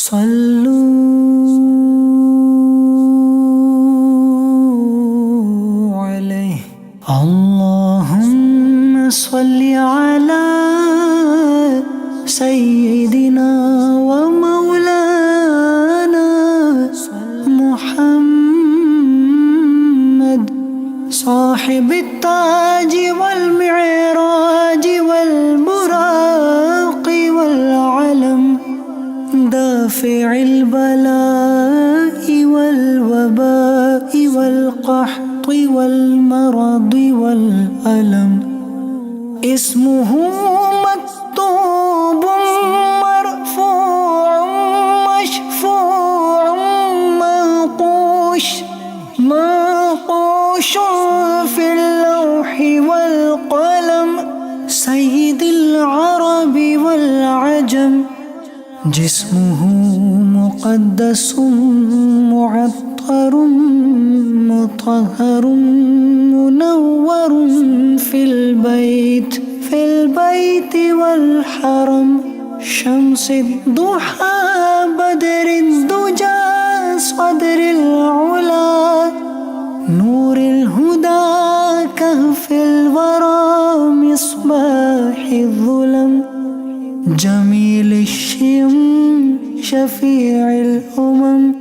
صلوا عليه اللهم صل على سيدنا ومولانا محمد صاحب التاج والمعراج والبراق والعلم دافع البلاء والوباء والقحط والمرض والألم اسمه مكتوب مرفوع مشفوع منقوش في اللوح والقلم سيد العرب والعجم جسمه مقدس معطر مطهر منور في البيت والحرم شمس الضحى بدر الدجى صدر العلا نور الهدى كهف الورى مصباح الظلم جميل الشيم شفيع الأمم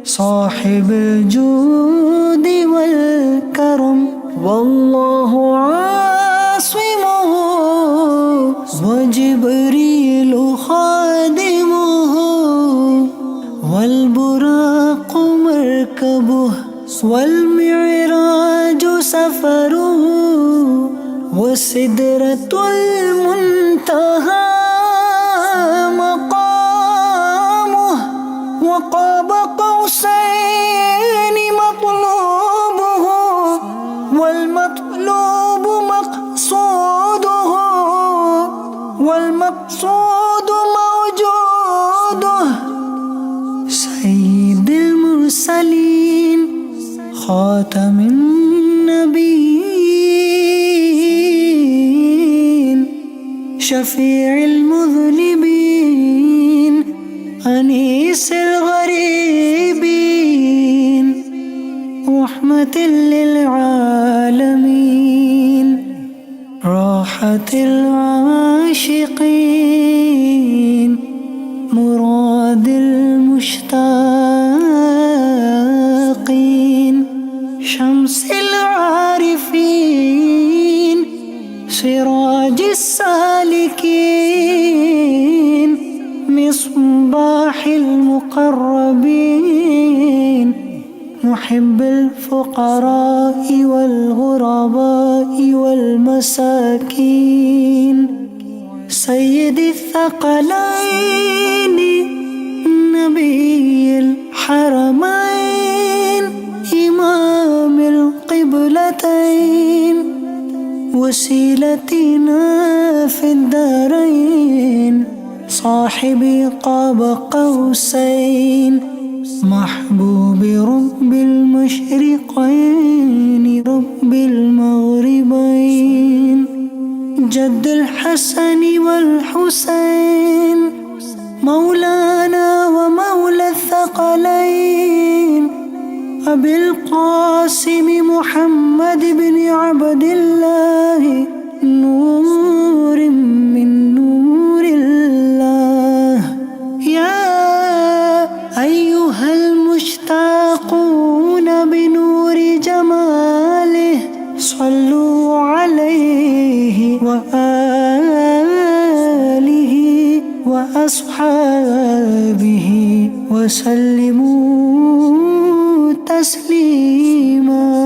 صاحب الجود والكرم والله عاصمه وجبريل خادمه والبراق مركبه والمعراج سفره وسدرة المنتهى مقامه وقاب قوسين مطلوبه والمطلوب مقصوده والمقصود موجوده سيد المرسلين خاتم النبيين شفيع المذنبين أنيس الغريبين رحمة للعالمين راحة العاشقين مراد المشتاقين شمس العارفين سراج السالكين مصباح المقربين محب الفقراء والغرباء والمساكين سيد الثقلين نبي الحرمين إمام القبلتين وسيلتنا في الدارين صاحب قاب قوسين محبوب رب المشرقين رب المغربين جد الحسن والحسين مولانا ومولى الثقلين أبي القاسم محمد بن عبد الله نور من نور الله يا أيها المشتاقون بنور جماله صلوا عليه وآله وأصحابه وسلموا تسليما.